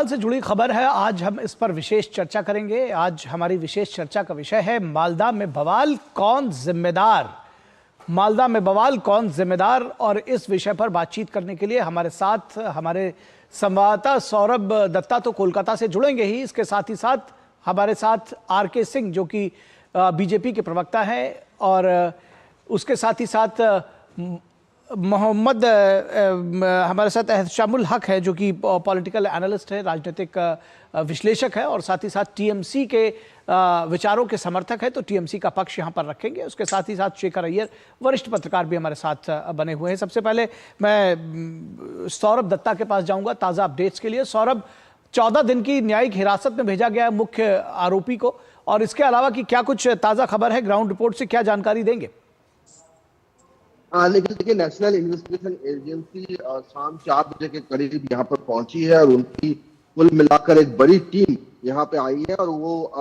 से जुड़ी खबर है। आज हम इस पर विशेष चर्चा करेंगे। आज हमारी विशेष चर्चा का विषय है मालदा में बवाल कौन जिम्मेदार। मालदा में बवाल कौन जिम्मेदार, और इस विषय पर बातचीत करने के लिए हमारे साथ हमारे संवाददाता सौरभ दत्ता तो कोलकाता से जुड़ेंगे ही, इसके साथ ही साथ हमारे साथ आर.के. सिंह जो कि बीजेपी के प्रवक्ता हैं, और उसके साथ ही साथ मोहम्मद हमारे साथ एहतशामुल हक है जो कि पॉलिटिकल एनालिस्ट है, राजनीतिक विश्लेषक है, और साथ ही साथ टीएमसी के विचारों के समर्थक है, तो टीएमसी का पक्ष यहाँ पर रखेंगे। उसके साथ ही साथ शेखर अय्यर वरिष्ठ पत्रकार भी हमारे साथ बने हुए हैं। सबसे पहले मैं सौरभ दत्ता के पास जाऊंगा ताज़ा अपडेट्स के लिए। सौरभ, 14 दिन की न्यायिक हिरासत में भेजा गया है मुख्य आरोपी को, और इसके अलावा की क्या कुछ ताज़ा खबर है ग्राउंड रिपोर्ट से, क्या जानकारी देंगे? लेकिन देखिए, नेशनल इन्वेस्टिगेशन एजेंसी शाम 4 बजे के करीब यहाँ पर पहुंची है, और उनकी कुल मिलाकर एक बड़ी टीम यहाँ पे आई है, और वो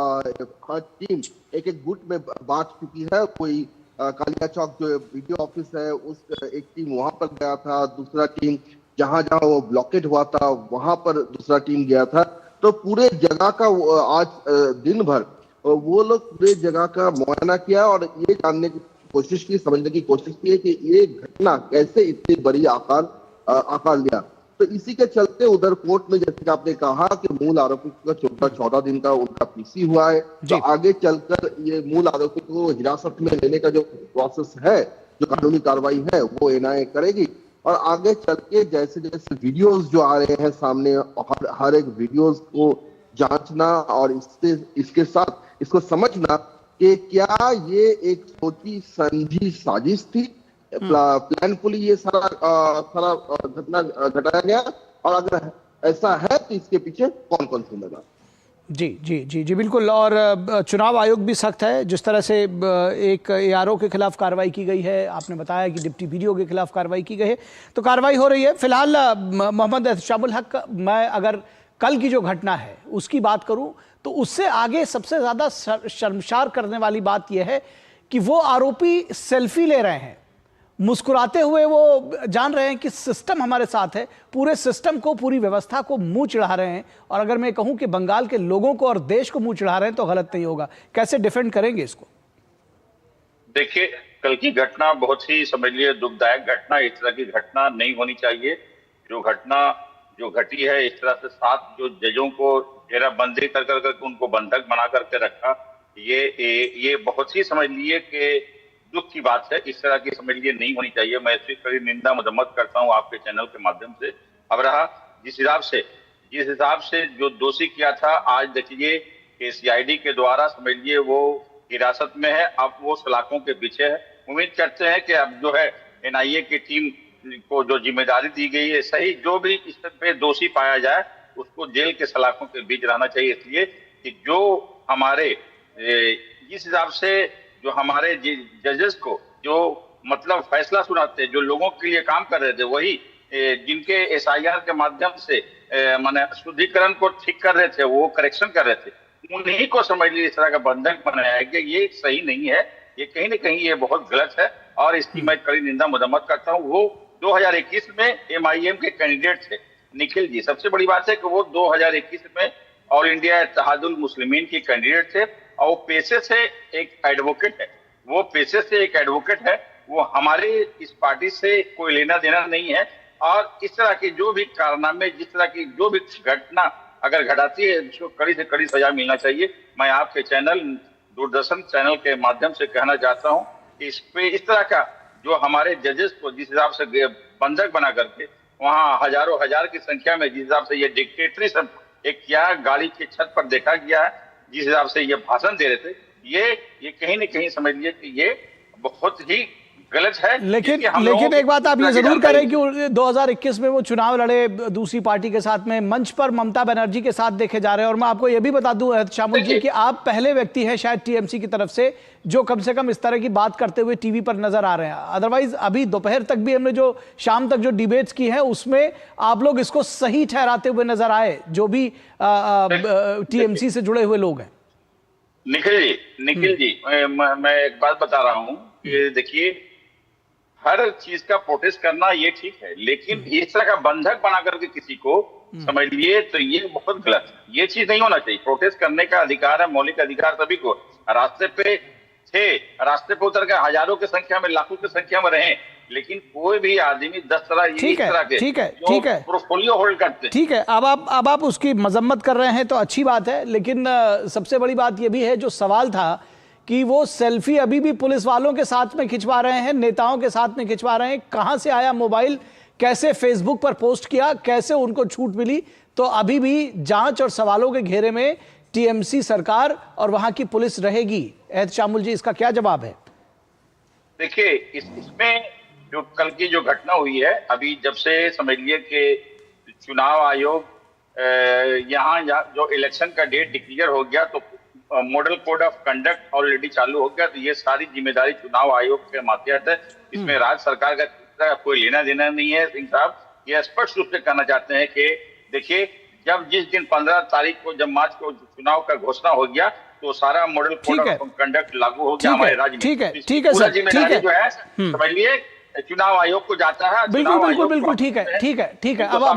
हर टीम एक एक गुट में बांट चुकी है। कोई कालिया चौक जो वीडियो ऑफिस है, उस एक टीम वहां पर गया था, दूसरा टीम जहां जहां वो ब्लॉकेट हुआ था वहां पर दूसरा टीम गया था। तो पूरे जगह का आज दिन भर वो लोग पूरे जगह का मुआयना किया और ये जानने की कोशिश की, समझने की कोशिश की है कि ये घटना कैसे इतनी बड़ी आकार लिया। तो इसी के चलते उधर कोर्ट में, जैसे कि आपने कहा कि मूल आरोपी का 14 दिन का उनका पीसी हुआ है, तो आगे चलकर ये मूल आरोपी को हिरासत में लेने का जो प्रोसेस है, जो कानूनी कार्रवाई है, वो एनआईए करेगी। और आगे चल के जैसे जैसे वीडियोस जो आ रहे हैं सामने, हर एक वीडियोस को जांचना और इसके साथ इसको समझना कि क्या ये एक सोची समझी साजिश थी, प्लानफुली ये सारा घटना घटाया गया, और अगर ऐसा है तो इसके पीछे कौन कौन जिम्मेदार। जी जी जी जी बिल्कुल। और चुनाव आयोग भी सख्त है, जिस तरह से एक एआरओ के खिलाफ कार्रवाई की गई है, आपने बताया कि डिप्टी बीडीओ के खिलाफ कार्रवाई की गई है, तो कार्रवाई हो रही है। फिलहाल मोहम्मद एहतशामुल हक, मैं अगर कल की जो घटना है उसकी बात करूं तो उससे आगे सबसे ज्यादा शर्मसार करने वाली बात यह है कि वो आरोपी सेल्फी ले रहे हैं, मुस्कुराते हुए वो जान रहे हैं कि सिस्टम हमारे साथ है, पूरे सिस्टम को, पूरी व्यवस्था को मुंह चिढ़ा रहे हैं। और अगर मैं कहूं कि बंगाल के लोगों को और देश को मुंह चिढ़ा रहे हैं तो गलत नहीं होगा। कैसे डिफेंड करेंगे इसको? देखिए, कल की घटना बहुत ही, समझ लिए, दुखदायक घटना। इस तरह की घटना नहीं होनी चाहिए। जो घटना जो घटी है, इस तरह से 7 जो जजों को घेराबंदी कर करके उनको बंधक बना करके रखा, ये बहुत ही, समझ लिए कि दुख की बात है। इस तरह की, समझ लिए, नहीं होनी चाहिए। मैं इसकी कड़ी निंदा मजम्मत करता हूं आपके चैनल के माध्यम से। अब रहा जिस हिसाब से जो दोषी किया था, आज देखिए कि सीआईडी के द्वारा, समझ लिए, वो हिरासत में है, अब वो सलाखों के पीछे है। उम्मीद करते हैं कि अब जो है एनआईए की टीम को जो जिम्मेदारी दी गई है, सही जो भी इस पे दोषी पाया जाए उसको जेल के सलाखों के बीच रहना चाहिए। इसलिए कि जो हमारे जिस हिसाब से जो हमारे जजेस को जो मतलब फैसला सुनाते, जो लोगों के लिए काम कर रहे थे, वही जिनके एसआईआर के माध्यम से माने शुद्धिकरण को ठीक कर रहे थे, वो करेक्शन कर रहे थे, उन्हीं को, समझ लीजिए, इस तरह का बंधक बनाया है कि ये सही नहीं है। ये कहीं ना कहीं ये बहुत गलत है, और इसकी मैं कड़ी निंदा मजम्मत करता हूँ। वो 2021 में एमआईएम के कैंडिडेट थे निखिल जी। सबसे बड़ी बात है कि वो 2021 में ऑल इंडिया इत्तेहादुल मुस्लिमीन के कैंडिडेट थे, और वो पेशे से एक एडवोकेट है। वो हमारे इस पार्टी से कोई लेना देना नहीं है। और इस तरह के जो भी कारनामे, जिस तरह की जो भी घटना अगर घटाती है, उसको कड़ी से कड़ी सजा मिलना चाहिए। मैं आपके चैनल, दूरदर्शन चैनल के माध्यम से कहना चाहता हूँ कि इस पे इस तरह का जो हमारे जजेस को जिस हिसाब से बंधक बना करके वहां हजारों हजार की संख्या में, जिस हिसाब से ये डिक्टेटरिज्म एक क्या गाड़ी की छत पर देखा गया है, जिस हिसाब से ये भाषण दे रहे थे, ये कहीं न कहीं, समझ लिए, कि ये बहुत ही गलत है। लेकिन एक बात आप ये जरूर करें कि 2021 में वो चुनाव लड़े दूसरी पार्टी के साथ में, मंच पर ममता बनर्जी के साथ देखे जा रहे हैं। और मैं आपको ये भी बता दूं एहतशामुल जी कि आप पहले व्यक्ति हैं शायद टीएमसी की तरफ से जो कम से कम इस तरह की बात करते हुए टीवी पर नजर आ रहे हैं। अदरवाइज अभी दोपहर तक भी हमने जो शाम तक जो डिबेट्स की है उसमें आप लोग इसको सही ठहराते हुए नजर आए, जो भी टीएमसी से जुड़े हुए लोग हैं। निखिल जी, मैं एक बात बता रहा हूँ कि देखिए, हर चीज का प्रोटेस्ट करना ये ठीक है, लेकिन इस तरह का बंधक बना करके किसी को समझ लिए, तो ये बहुत गलत है। ये चीज नहीं होना चाहिए। प्रोटेस्ट करने का अधिकार है, मौलिक अधिकार सभी को। रास्ते पे रास्ते पे उतर कर हजारों की संख्या में, लाखों की संख्या में रहे, लेकिन कोई भी आदमी 10 तरह ठीक है, ठीक है, ठीक है, पोर्टफोलियो होल्ड करते हैं। ठीक है, अब आप उसकी मजम्मत कर रहे हैं तो अच्छी बात है, लेकिन सबसे बड़ी बात यह भी है, जो सवाल था कि वो सेल्फी अभी भी पुलिस वालों के साथ में खिंचवा रहे हैं, नेताओं के साथ में खिंचवा रहे हैं, कहां से आया मोबाइल, कैसे फेसबुक पर पोस्ट किया, कैसे उनको छूट मिली, तो अभी भी जांच और सवालों के घेरे में टीएमसी सरकार और वहां की पुलिस रहेगी। एहतशामुल जी, इसका क्या जवाब है? देखिए, इसमें जो कल की जो घटना हुई है, अभी जब से समझ लिए कि चुनाव आयोग यहाँ जो इलेक्शन का डेट डिक्लेयर हो गया, तो model code of conduct already चालू हो गया, तो ये सारी जिम्मेदारी चुनाव आयोग के मातहत है। इसमें राज्य सरकार का कोई लेना देना नहीं है। सिंह साहब ये स्पष्ट रूप से कहना चाहते हैं कि देखिए, जब जिस दिन 15 तारीख को, जब मार्च को चुनाव का घोषणा हो गया, तो सारा मॉडल कोड ऑफ कंडक्ट लागू हो गया हमारे राज्य में। ठीक है, ठीक है सर, ठीक है, जो है समझ लिए चुनाव आयोग को जाता है। बिल्कुल बिल्कुल बिल्कुल, ठीक है, ठीक है, ठीक है। अब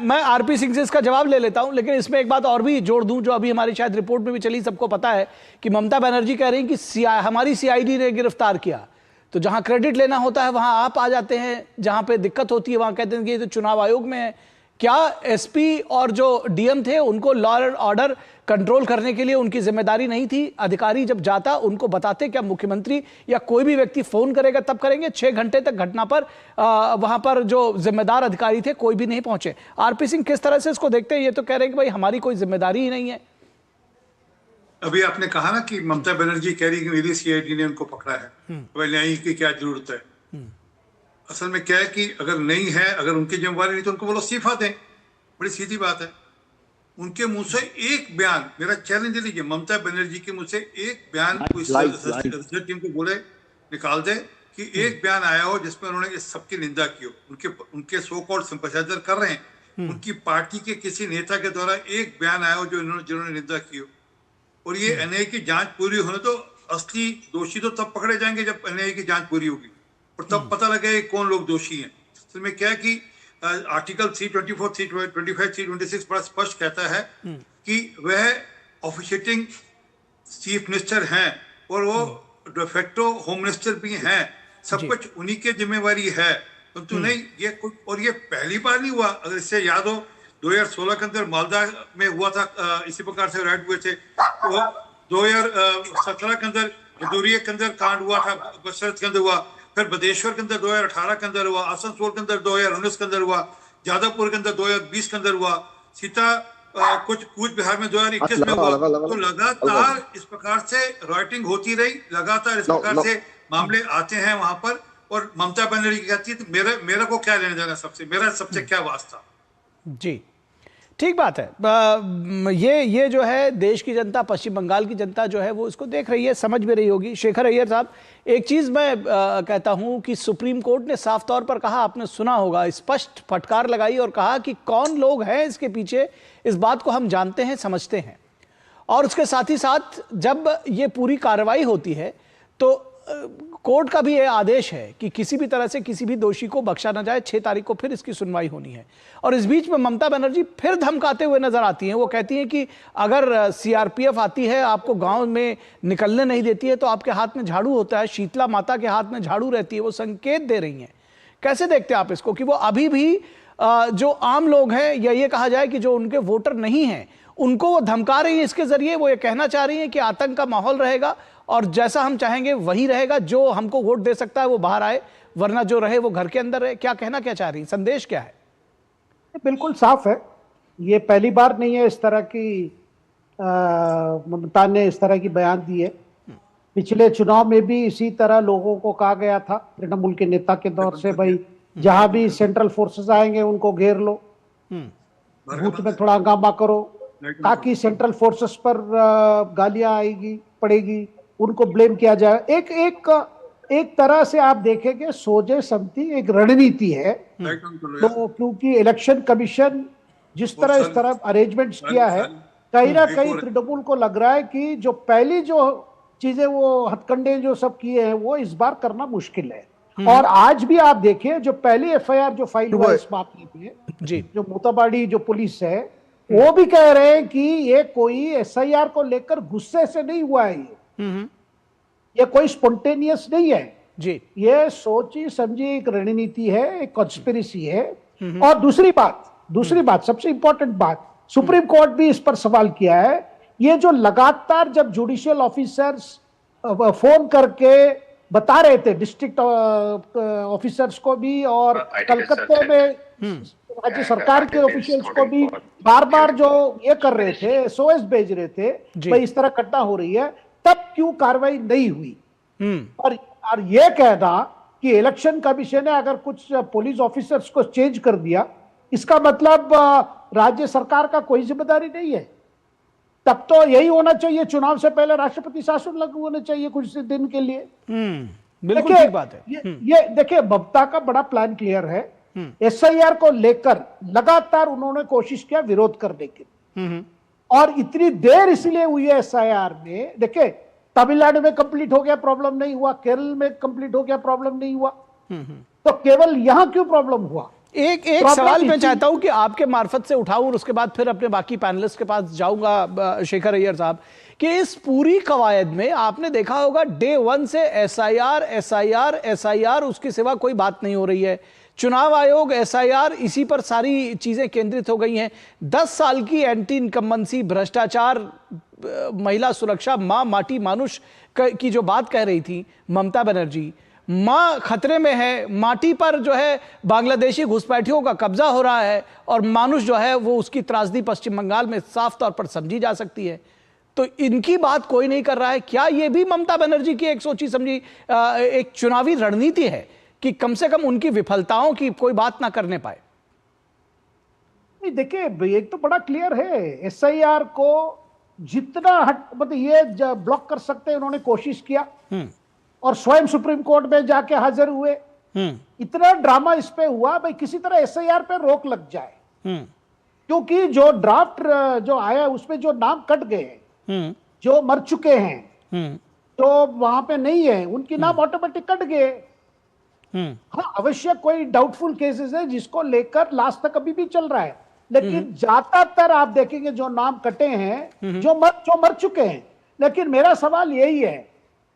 मैं आरपी सिंह से इसका जवाब ले लेता हूं, लेकिन इसमें एक बात और भी जोड़ दूं, जो अभी हमारी शायद रिपोर्ट में भी चली, सबको पता है कि ममता बनर्जी कह रही हैं कि हमारी सीआईडी ने गिरफ्तार किया, तो जहां क्रेडिट लेना होता है वहां आप आ जाते हैं, जहां पे दिक्कत होती है वहां कहते हैं कि ये तो चुनाव आयोग में है। क्या एसपी और जो डीएम थे उनको लॉ एंड ऑर्डर कंट्रोल करने के लिए उनकी जिम्मेदारी नहीं थी? अधिकारी जब जाता उनको बताते, क्या मुख्यमंत्री या कोई भी व्यक्ति फोन करेगा तब करेंगे? 6 घंटे तक घटना पर वहां पर जो जिम्मेदार अधिकारी थे कोई भी नहीं पहुंचे। आरपी सिंह, किस तरह से इसको देखते हैं? ये तो कह रहे हैं कि भाई हमारी कोई जिम्मेदारी ही नहीं है। अभी आपने कहा ना कि ममता बनर्जी कह रही कि मेरी सीआईडी ने उनको पकड़ा है, तो न्याय की क्या जरूरत है? असल में क्या है कि अगर नहीं है, अगर उनकी जिम्मेवारी नहीं तो उनको बोलो इस्तीफा दें, बड़ी सीधी बात है। उनके मुंह से एक बयान, मेरा चैलेंज लीजिए, ममता बनर्जी के मुंह से एक बयान कोई रिसर्च टीम को बोले निकाल दे कि एक बयान आया हो जिसमें उन्होंने इस सबकी निंदा की हो। उनके सो कॉल्ड सिंपैथाइजर कर रहे हैं, उनकी पार्टी के किसी नेता के द्वारा एक बयान आया हो जिन्होंने निंदा की हो। और ये एनआईए की जांच पूरी होने तो असली दोषी तो तब पकड़े जाएंगे जब एनआईए की जांच पूरी होगी, और तब पता लगेगा कौन लोग दोषी हैं। इसमें क्या है कि आर्टिकल 324, 325, 326 बड़ा स्पष्ट कहता है कि वह ऑफिशिएटिंग चीफ मिनिस्टर हैं और वो डिफेक्टो होम मिनिस्टर भी हैं, सब कुछ उन्हीं की जिम्मेवारी है। परंतु नहीं, ये कुछ, और ये पहली बार नहीं हुआ। अगर इससे याद हो 2016 के अंदर मालदा में हुआ था, इसी प्रकार से राइट हुए थे। तो 2017 के अंदर भदौरिया के अंदर कांड हुआ था, बसरत के अंदर हुआ, फिर बदेश्वर के अंदर 2018 के अंदर हुआ, आसनसोल के अंदर 2019 के अंदर हुआ, जादवपुर के अंदर 2020 के अंदर हुआ, कुछ कूच बिहार में 2021 में हुआ। तो लगातार इस प्रकार से राइटिंग होती रही, लगातार इस प्रकार से मामले आते हैं वहां पर। और ममता बनर्जी कहती है तो मेरा को क्या लेना देना, मेरा सबसे क्या वास्ता। जी, ठीक बात है। ये जो है देश की जनता, पश्चिम बंगाल की जनता जो है वो इसको देख रही है, समझ भी रही होगी। शेखर अय्यर साहब, एक चीज मैं कहता हूं कि सुप्रीम कोर्ट ने साफ तौर पर कहा, आपने सुना होगा, स्पष्ट फटकार लगाई और कहा कि कौन लोग हैं इसके पीछे, इस बात को हम जानते हैं, समझते हैं। और उसके साथ ही साथ जब ये पूरी कार्रवाई होती है तो कोर्ट का भी ये आदेश है कि किसी भी तरह से किसी भी दोषी को बख्शा ना जाए। 6 तारीख को फिर इसकी सुनवाई होनी है। और इस बीच में ममता बनर्जी फिर धमकाते हुए नजर आती हैं। वो कहती हैं कि अगर सीआरपीएफ आती है, आपको गांव में निकलने नहीं देती है, तो आपके हाथ में झाड़ू होता है, शीतला माता के हाथ में झाड़ू रहती है। वो संकेत दे रही हैं। कैसे देखते हैं आप इसको कि वो अभी भी जो आम लोग हैं, या ये कहा जाए कि जो उनके वोटर नहीं हैं, उनको वो धमका रही है? इसके जरिए वो ये कहना चाह रही हैं कि आतंक का माहौल रहेगा और जैसा हम चाहेंगे वही रहेगा, जो हमको वोट दे सकता है वो बाहर आए, वरना जो रहे वो घर के अंदर रहे। क्या कहना क्या चाह रही, संदेश क्या है? बिल्कुल साफ है, ये पहली बार नहीं है इस तरह की ममता ने इस तरह की बयान दी है। पिछले चुनाव में भी इसी तरह लोगों को कहा गया था तृणमूल के नेता के दौर से, भाई जहां भी सेंट्रल फोर्सेस आएंगे उनको घेर लो, बूथ में थोड़ा हंगामा करो, ताकि सेंट्रल फोर्सेस पर गालियां आएगी, पड़ेगी, उनको ब्लेम किया जाए। एक तरह से आप देखेंगे सोचे समझी एक रणनीति है। तो क्योंकि इलेक्शन कमीशन जिस तरह इस तरह अरेंजमेंट्स किया है, कहीं ना कहीं तृणमूल को लग रहा है कि जो पहली जो चीजें वो हथकंडे जो सब किए हैं वो इस बार करना मुश्किल है। और आज भी आप देखिए जो पहली एफआईआर जो फाइल हुआ इस मामले में जी, जो मोताबाड़ी जो पुलिस है वो भी कह रहे हैं कि ये कोई एसआईआर को लेकर गुस्से से नहीं हुआ है, ये कोई स्पॉन्टेनियस नहीं है जी, ये सोची समझी एक रणनीति है, एक कॉन्स्पिरेसी है। और दूसरी बात सबसे इंपॉर्टेंट बात, सुप्रीम कोर्ट भी इस पर सवाल किया है, ये जो लगातार जब जुडिशियल ऑफिसर्स फोन करके बता रहे थे डिस्ट्रिक्ट ऑफिसर्स को भी और कलकत्ते में राज्य सरकार के ऑफिशियल्स को भी बार बार जो ये कर रहे थे, एसओएस भेज रहे थे भाई इस तरह घटना हो रही है, तब क्यों कार्रवाई नहीं हुई? और ये कहना कि इलेक्शन कमीशन ने अगर कुछ पुलिस ऑफिसर्स को चेंज कर दिया, इसका मतलब राज्य सरकार का कोई जिम्मेदारी नहीं है। तब तो यही होना चाहिए, चुनाव से पहले राष्ट्रपति शासन लागू होना चाहिए कुछ दिन के लिए। बिल्कुल ठीक बात है। ये देखिए ममता का बड़ा प्लान क्लियर है। एसआईआर को लेकर लगातार उन्होंने कोशिश किया विरोध करने की, और इतनी देर इसलिए हुई है एसआईआर में। देखिए तमिलनाडु में कंप्लीट हो गया, प्रॉब्लम नहीं हुआ, केरल में कंप्लीट हो गया, प्रॉब्लम नहीं हुआ, तो केवल यहां क्यों प्रॉब्लम हुआ? एक सवाल मैं चाहता हूं कि आपके मार्फत से उठाऊं और उसके बाद फिर अपने बाकी पैनलिस्ट के पास जाऊंगा, शेखर अय्यर साहब, कि इस पूरी कवायद में आपने देखा होगा डे 1 से एसआईआर एसआईआर एसआईआर, उसके सिवा कोई बात नहीं हो रही है। चुनाव आयोग एसआईआर, इसी पर सारी चीजें केंद्रित हो गई हैं। 10 साल की एंटी इनकम्बेंसी, भ्रष्टाचार, महिला सुरक्षा, मां माटी मानुष की जो बात कह रही थी ममता बनर्जी, मां खतरे में है, माटी पर जो है बांग्लादेशी घुसपैठियों का कब्जा हो रहा है और मानुष जो है वो उसकी त्रासदी पश्चिम बंगाल में साफ तौर पर समझी जा सकती है। तो इनकी बात कोई नहीं कर रहा है। क्या ये भी ममता बनर्जी की एक सोची समझी एक चुनावी रणनीति है कि कम से कम उनकी विफलताओं की कोई बात ना करने पाए? नहीं, देखिए एक तो बड़ा क्लियर है, एसआईआर को जितना मतलब ये ब्लॉक कर सकते हैं उन्होंने कोशिश किया, और स्वयं सुप्रीम कोर्ट में जाके हाजिर हुए। इतना ड्रामा इस पे हुआ भाई किसी तरह एसआईआर पे रोक लग जाए, क्योंकि जो ड्राफ्ट जो आया उसमें जो नाम कट गए, जो मर चुके हैं, जो वहां पे नहीं है, उनकी नाम ऑटोमेटिक कट गए। हाँ अवश्य कोई डाउटफुल केसेस है जिसको लेकर लास्ट तक अभी भी चल रहा है, लेकिन ज्यादातर आप देखेंगे जो नाम कटे हैं जो मर चुके हैं। लेकिन मेरा सवाल यही है,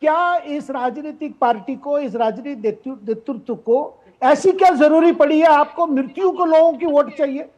क्या इस राजनीतिक पार्टी को, इस राजनीतिक नेतृत्व को ऐसी क्या जरूरी पड़ी है आपको मृत्यु को लोगों की वोट चाहिए?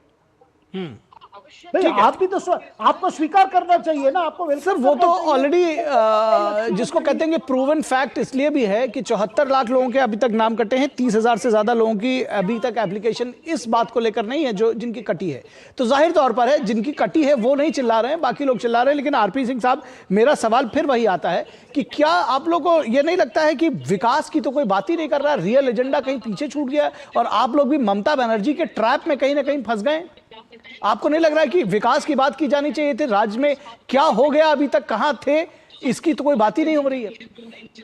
भाई आप भी तो आपको स्वीकार करना चाहिए ना, आपको सर वो तो ऑलरेडी जिसको कहते हैं कि प्रूवन फैक्ट इसलिए भी है कि 74 लाख लोगों के अभी तक नाम कटे हैं, 30,000 से ज्यादा लोगों की अभी तक एप्लीकेशन इस बात को लेकर नहीं है जो जिनकी कटी है। तो जाहिर तौर पर है जिनकी कटी है वो नहीं चिल्ला रहे हैं, बाकी लोग चिल्ला रहे हैं। लेकिन आरपी सिंह साहब, मेरा सवाल फिर वही आता है कि क्या आप लोग को यह नहीं लगता है कि विकास की तो कोई बात ही नहीं कर रहा, रियल एजेंडा कहीं पीछे छूट गया और आप लोग भी ममता बनर्जी के ट्रैप में कहीं ना कहीं फंस गए? आपको नहीं लग रहा है कि विकास की बात की जानी चाहिए थी? राज्य में क्या हो गया, अभी तक कहां थे, इसकी तो कोई बात ही नहीं हो रही है।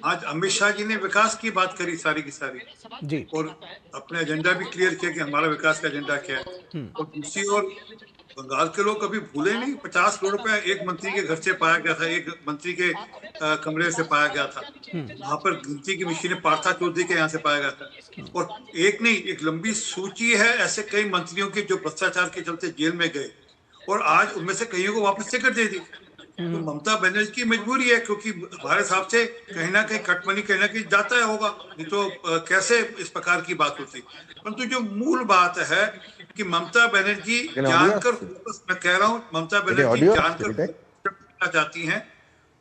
आज अमित शाह जी ने विकास की बात करी सारी की सारी जी, और अपने एजेंडा भी क्लियर किया कि हमारा विकास का एजेंडा क्या है। और दूसरी ओर बंगाल के लोग कभी भूले नहीं, 50 करोड़ रुपया एक मंत्री के घर से पाया गया था, एक मंत्री के कमरे से पाया गया था। वहां पर गिनती की मशीनें पार्था चौधरी के यहाँ से पाया गया था। और एक नहीं, एक लंबी सूची है ऐसे कई मंत्रियों की जो भ्रष्टाचार के चलते जेल में गए और आज उनमें से कईयों को वापस टिकट दे दी। तो ममता बनर्जी की मजबूरी है, क्योंकि हमारे हिसाब से कहीं ना कहीं कटमनी कहीं ना कहीं जाता है होगा, नहीं तो कैसे इस प्रकार की बात होती। परंतु जो मूल बात है कि ममता बनर्जी जानकर, मैं कह रहा हूँ ममता बनर्जी जानकर चाहती हैं,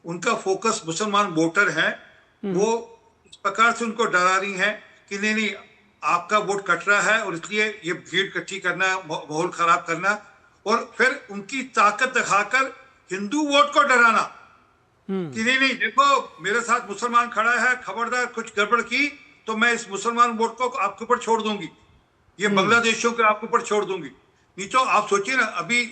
उनका फोकस मुसलमान वोटर है, वो इस प्रकार से उनको डरा रही हैं कि नहीं नहीं आपका वोट कट रहा है और इसलिए ये भीड़ इकट्ठी करना, माहौल खराब करना, और फिर उनकी ताकत दिखाकर हिंदू वोट को डराना कि नहीं नहीं देखो मेरे साथ मुसलमान खड़ा है, खबरदार कुछ गड़बड़ की तो मैं इस मुसलमान वोट को आपके ऊपर छोड़ दूंगी, ये बांग्लादेशियों को आपके ऊपर छोड़ दूंगी। नहीं तो आप सोचिए ना, अभी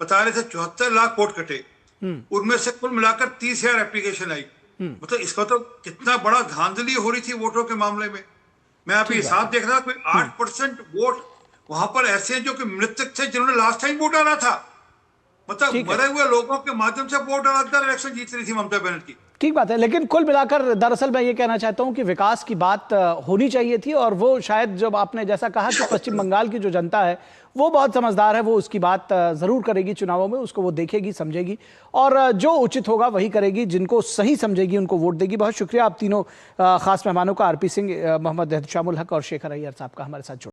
बता रहे थे 74 लाख वोट कटे, उनमें से कुल मिलाकर 30,000 एप्लीकेशन आई। मतलब इसका तो कितना बड़ा धांधली हो रही थी वोटों के मामले में। मैं अभी हिसाब देख रहा था, कोई 8% वोट वहां पर ऐसे हैं जो कि मृतक थे, जिन्होंने लास्ट टाइम वोट डाला था। मतलब मरे हुए लोगों के माध्यम से वोट डालकर इलेक्शन जीत रही थी ममता बनर्जी। ठीक बात है, लेकिन कुल मिलाकर दरअसल मैं ये कहना चाहता हूं कि विकास की बात होनी चाहिए थी, और वो शायद जब आपने जैसा कहा कि पश्चिम बंगाल की जो जनता है वो बहुत समझदार है, वो उसकी बात जरूर करेगी चुनावों में, उसको वो देखेगी, समझेगी और जो उचित होगा वही करेगी, जिनको सही समझेगी उनको वोट देगी। बहुत शुक्रिया आप तीनों खास मेहमानों का, आरपी सिंह, मोहम्मद शामुल हक और शेखर अय्यर साहब का हमारे साथ जुड़े।